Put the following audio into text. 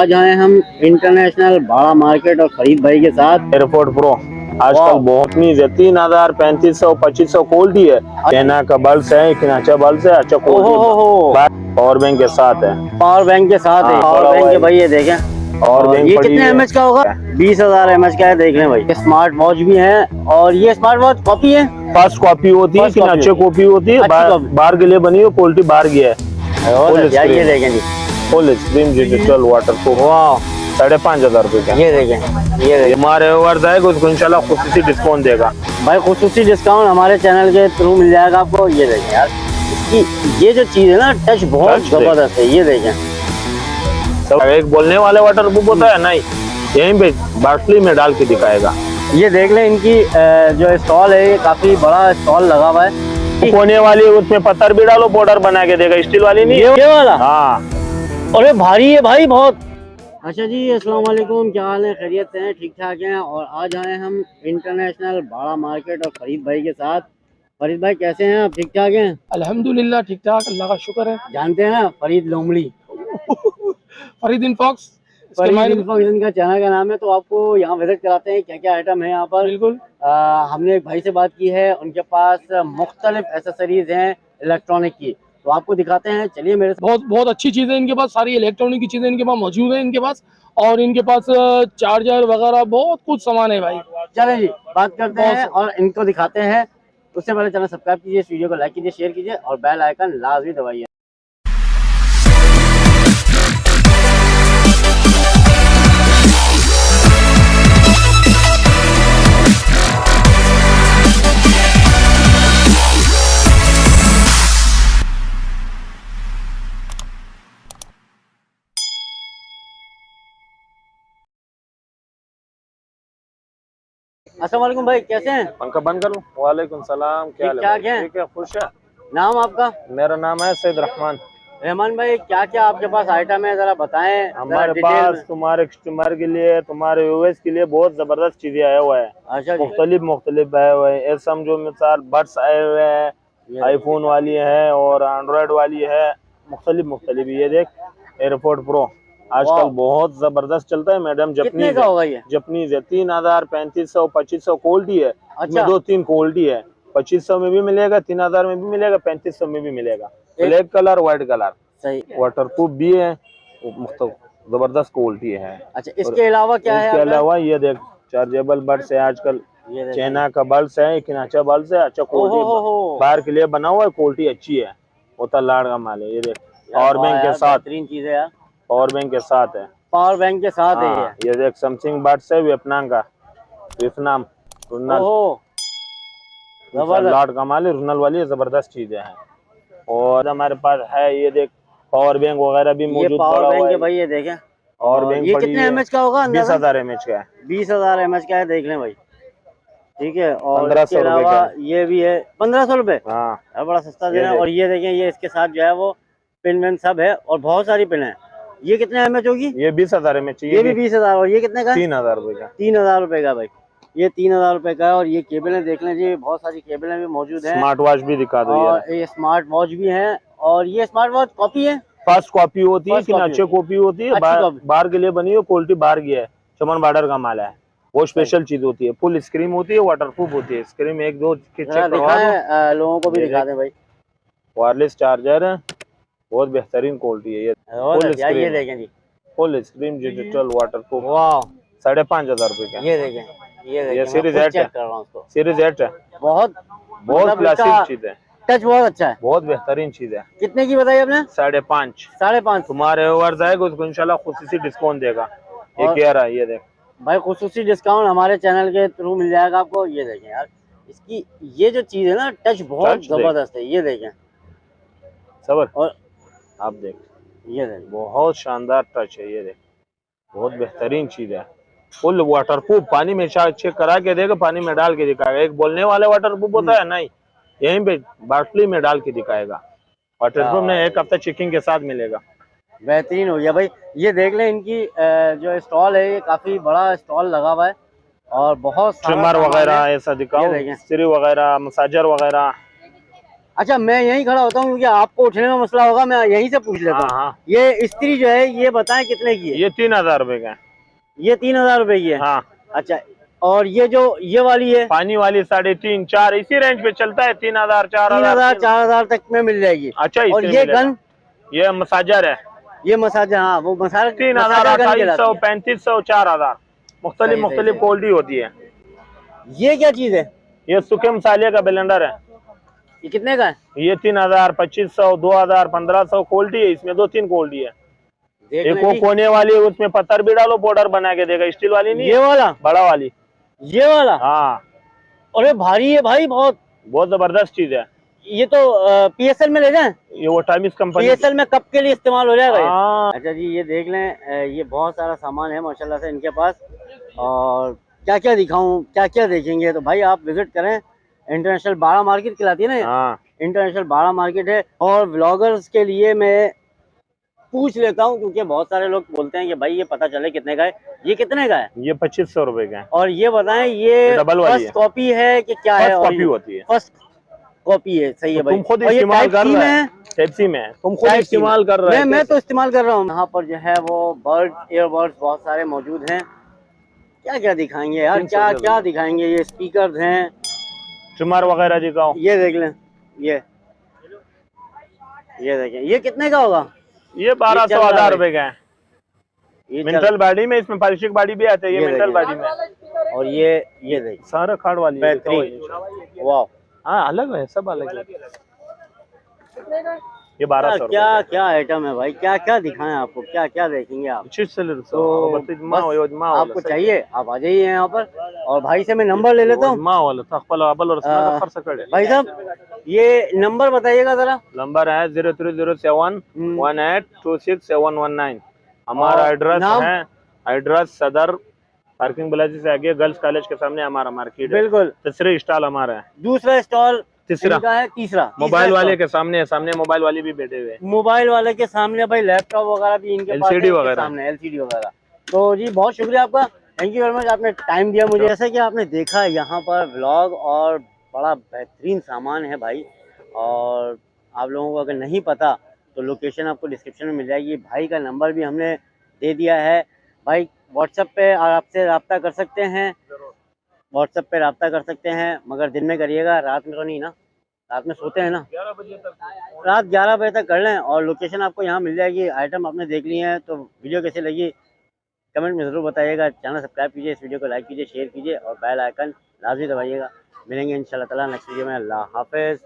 आज आए हम इंटरनेशनल भाड़ा मार्केट और फरीद भाई के साथ। एयरपोर्ट प्रो आजकल बहुत मीज है। 3000 3500 2500 क्वालिटी है। चाइना का बल्ब है, किनाचा बल्ब है, अच्छा क्वालिटी। पावर बैंक के साथ है। पावर बैंक के साथ है। पावर बैंक के भाई ये देखें। और ये कितने एमएच का होगा? 20,000 एमएच का है। देख लें भाई, स्मार्ट वॉच भी है और ये स्मार्ट वॉच कॉपी है। फर्स्ट कॉपी होती है, किनाचा कॉपी होती है। बाहर के लिए बनी हो, क्वालिटी बाहर की है। ये देखें जी, फुल स्क्रीन डिजिटल वाटरप्रूफ। वाह, 5,500 रुपए का। ये देखें, ये हमारे व्यूअर्स आएगा उसको इंशाल्लाह खुसूसी डिस्काउंट देगा भाई। खुसूसी डिस्काउंट हमारे चैनल के थ्रू मिल जाएगा आपको। ये देखें यार, इसकी ये जो चीज है ना, टच बहुत जबरदस्त है। ये देखें, सब एक बोलने वाले वाटरप्रूफ होता है नहीं, यहीं पे बाटली में डाल के दिखाएगा। ये देख लें, इनकी जो स्टॉल है, ये काफी बड़ा स्टॉल लगा हुआ है। कोने वाली उसमें पत्थर भी डालो, बॉर्डर बना के देगा। स्टील वाली नहीं, ये वाला। हाँ, अरे भारी है भाई बहुत। अच्छा जी, अस्सलाम वालेकुम, क्या हाल है? खैरियत से हैं? ठीक ठाक हैं। और आज आए हम इंटरनेशनल भाड़ा मार्केट और फरीद भाई के साथ। फरीद भाई कैसे हैं आप? ठीक ठाक हैं? अल्हम्दुलिल्लाह ठीक ठाक, अल्लाह का शुक्र है। जानते हैं ना फरीद लोमड़ी, फरीद इनफॉक्स फरीद इनफॉक्स इनका चैनल का नाम है। तो आपको यहाँ विजिट कराते हैं क्या क्या आइटम है यहाँ पर। बिल्कुल। हमने एक भाई से बात की है, उनके पास मुख्तलिफ एसेसरीज हैं इलेक्ट्रॉनिक की, तो आपको दिखाते हैं। चलिए मेरे साथ। बहुत बहुत अच्छी चीजें इनके पास, सारी इलेक्ट्रॉनिक की चीजें इनके पास मौजूद है इनके पास। और इनके पास चार्जर वगैरह बहुत कुछ सामान है भाई। चलें जी, बात करते हैं और इनको दिखाते हैं। उससे पहले चैनल सब्सक्राइब कीजिए, इस वीडियो को लाइक कीजिए, शेयर कीजिए और बेल आइकन लाजमी दबाइए। अस्सलाम वालेकुम भाई, कैसे हैं? पंखा बंद करो। वालेकुम सलाम, क्या हाल है? ठीक है, खुश है। नाम आपका? मेरा नाम है सैयद रहमान। रहमान भाई, क्या क्या आपके पास आइटम है, जरा बताएं। हमारे पास तुम्हारे कस्टमर के लिए, तुम्हारे व्यूअर्स के लिए बहुत जबरदस्त चीजें आया हुआ है। अच्छा, मुख्तलिफ आए हुए हैं। ऐसा समझो, मिसाल बड्स आए हुए हैं, आईफोन वाली है और एंड्रॉयड वाली है। मुख्तलिफ ये देख, एयरपोर्ट प्रो आजकल बहुत जबरदस्त चलता है मैडम। कितने का होगा ये? जपनीज है। 3000 3500 2500 क्वालिटी है। अच्छा, 2-3 क्वालिटी है। 2500 में भी मिलेगा, 3000 में भी मिलेगा, 3500 में भी मिलेगा। ब्लैक कलर, व्हाइट कलर, सही। वाटरप्रूफ भी है, जबरदस्त क्वालिटी है। अच्छा, इसके अलावा क्या है? इसके अलावा ये देख, चार्जेबल बल्ब है आजकल। चाइना का बल्ब है, किनाचा बल्ब है, अच्छा क्वालिटी बाहर के लिए बना हुआ है, क्वालिटी अच्छी है। होता लाड़ का माल है। ये देख, पावर बैंक के साथ, बेहतरीन चीज है यार। पावर बैंक के साथ है। पावर बैंक के साथ है ये देख, सैमसंग बड्स है वियतनाम का, वियतनाम लाड का माल है, रुनल वाली जबरदस्त चीजें हैं। और हमारे पास है, ये देख, पावर बैंक वगैरह भी मौजूद। पावर बैंक है भाई, ये देखें। और बैंक ये कितने एमएच का होगा? 20,000 एमएच का है। 20,000 एमएच का है, देख लें भाई। ठीक है। और 1500 इसके अलावा ये भी है 1500 रुपए। हाँ, बड़ा सस्ता दे रहे हैं। और ये देखें, ये इसके साथ जो है वो पिन विन सब है और बहुत सारी पिन है। ये कितने एमएच होगी? ये 20,000 एमएच। ये भी 20,000। और ये कितने का? 3,000 रुपए का। 3,000 रुपए का भाई। ये 3,000 रुपए का है। और ये केबलें देख लें जी, बहुत सारी केबलें भी मौजूद हैं। स्मार्ट वॉच भी दिखा दो। और ये स्मार्ट वॉच भी है। और ये स्मार्ट वॉच कॉपी है, फर्स्ट कॉपी होती है, अच्छी कॉपी होती है। बाहर के लिए बनी हो, क्वालिटी बाहर की है, चमन बॉर्डर का माल है। वो स्पेशल चीज होती है, फुल स्क्रीन होती है, वाटरप्रूफ होती है। स्क्रीन 1-2 चेक करवा दो, लोगों को भी दिखा दें भाई। वायरलेस चार्जर है, बहुत बेहतरीन क्वालिटी है। ये देखें जी, फुल स्क्रीन डिजिटल वाटरप्रूफ। वाह, 5,500 रुपए का। ये देखें, ये सीरीज 8 है। सीरीज 8 है। बहुत क्लासिक चीज है। टच बहुत अच्छा है, बहुत बेहतरीन चीज है। कितने की बताई आपने? 5.5। 5.5। तुम्हारे व्यूअर्स आएगा उसको इंशाल्लाह खुसूसी डिस्काउंट देगा। ये कह रहा है, ये देख भाई, खुसूसी डिस्काउंट हमारे चैनल के थ्रू मिल जाएगा आपको। ये देखें यार, इसकी ये जो चीज है ना, टच बहुत जबरदस्त है। ये देखें सबर, और आप देख, ये देखें, बहुत शानदार टच है। ये देख, बहुत बेहतरीन चीज है। फुल वाटरप्रूफ, पानी में चेक करा के देगा, पानी में डाल के दिखाएगा। एक बोलने वाले वाटरप्रूफ होता है नहीं, यहीं पे बाटली में डाल के दिखाएगा। वाटरप्रूफ में 1 हफ्ता चेकिंग के साथ मिलेगा। बेहतरीन हो गया भाई। ये देख लें, इनकी जो स्टॉल है, ये काफी बड़ा स्टॉल लगा हुआ है और बहुत ट्रिमर वगैरह ऐसा दिखाओ, सिरी वगैरह, मसाजर वगैरह। अच्छा, मैं यहीं खड़ा होता हूँ क्योंकि आपको उठने में मसला होगा, मैं यहीं से पूछ लेता हाँ हूँ। हाँ, ये इस्त्री जो है ये बताएं कितने की है? ये 3000 रुपए का है। ये 3000 रुपए की है। हाँ, अच्छा, और ये जो ये वाली है पानी वाली 3.5 4 इसी रेंज पे चलता है, 3000 4000। 3000 4000 तक में मिल जाएगी। अच्छा, और इससे ये मिलेगा। गन, ये मसाजर है, ये मसाजर, हाँ वो 3000 मसाजर गन 2800 कहलाती है। 3500 4000 मुख्तलिफ सही सही मुख्तलिफ सही। क्वालिटी होती है। ये क्या चीज है? ये सूखे मसाले का ब्लेंडर है। ये कितने का है? ये 3000 2500 2000 1500 क्वालिटी है, इसमें 2-3 क्वालिटी है। देख एक लें वो जी। कोने वाली है, उसमें पत्थर भी डालो पाउडर बना के देगा, स्टील वाली नहीं ये है, वाला, बड़ा वाली। ये वाला, हाँ, अरे भारी है भाई बहुत। बहुत जबरदस्त चीज है। ये तो पीएसएल में ले जाएं? ये वो टाइमिस कंपनी। पीएसएल में कप के लिए इस्तेमाल हो जाएगा ये? हाँ, अच्छा जी, ये देख लें, ये बहुत सारा सामान है माशाल्लाह से इनके पास। और क्या क्या दिखाऊं, क्या क्या देखेंगे, तो भाई आप विजिट करें। इंटरनेशनल बाड़ा मार्केट कहलाती है ना ये? हाँ, इंटरनेशनल बाड़ा मार्केट है। और व्लॉगर्स के लिए मैं पूछ लेता हूँ क्योंकि बहुत सारे लोग बोलते हैं कि भाई ये पता चले कितने का है। ये कितने का है? ये 2500 रुपए का है। और ये बताएं, ये डबल वाली फर्स्ट है। कॉपी है कि क्या है? फर्स्ट कॉपी होती है। फर्स्ट कॉपी है, सही है तो भाई। तुम खुद और ये इस्तेमाल टाइप कर सी में रहे है? हैं, टाइप-सी में है, तुम खुद टाइप सी में। इस्तेमाल कर रहे हैं। मैं तो इस्तेमाल कर रहा हूँ। यहाँ पर जो है वो बर्ड ईयरबड्स बहुत सारे मौजूद हैं। क्या क्या दिखाएंगे यार, 300 क्या रुपए क्या दिखाएंगे? ये स्पीकर्स हैं, ट्रिमर वगैरह दिखाओ। ये देख लें, ये देखें, ये कितने का होगा? ये 1200 चल रहा है 1000 रुपए का है। ये मिंटल बॉडी में, इसमें पॉलिशिंग बॉडी भी आता है, ये ये मिंटल देखिए। बॉडी में। और ये देखिए, सारा खाड़ वाली है, बेहतरीन, वाह। हाँ अलग है, सब अलग है। ये क्या 1200 रुपए क्या क्या आइटम है भाई, क्या क्या दिखाएं आपको, क्या क्या देखेंगे आप? तो आपको चाहिए आप आ जाइए यहाँ पर। और भाई से मैं नंबर ले लेता हूँ। भाई साहब, ये नंबर बताइएगा जरा। नंबर है 0307 1826 हमारा और एड्रेस नाम? है, एड्रेस सदर पार्किंग प्लाजा से आगे गर्ल्स कॉलेज के सामने हमारा मार्केट है। बिल्कुल। तीसरे स्टॉल हमारा है। दूसरा स्टॉल तीसरा इनका है, तीसरा मोबाइल वाले के सामने, सामने मोबाइल वाले भी बैठे हुए हैं। मोबाइल वाले के सामने भाई, लैपटॉप वगैरह भी इनके पास है, LCD इनके वगैरह। सामने LCD वगैरह। तो जी बहुत शुक्रिया आपका, थैंक यू वेरी मच, आपने टाइम दिया मुझे। जैसा कि आपने देखा यहाँ पर व्लॉग और बड़ा बेहतरीन सामान है भाई। और आप लोगों को अगर नहीं पता तो लोकेशन आपको डिस्क्रिप्शन में मिल जाएगी। भाई का नंबर भी हमने दे दिया है। भाई व्हाट्सएप पे आपसे रब्ता कर सकते हैं, व्हाट्सएप पे रब्ता कर सकते हैं, मगर दिन में करिएगा, रात में तो नहीं ना, रात में सोते हैं ना। 11 बजे तक, रात 11 बजे तक कर लें। और लोकेशन आपको यहाँ मिल जाएगी। आइटम आपने देख लिए हैं, तो वीडियो कैसी लगी कमेंट में ज़रूर बताइएगा। चैनल सब्सक्राइब कीजिए, इस वीडियो को लाइक कीजिए, शेयर कीजिए और बेल आइकन लाजमी दबाइएगा। मिलेंगे इंशाल्लाह ताला नेक्स्ट वीडियो में। अल्लाह हाफिज़।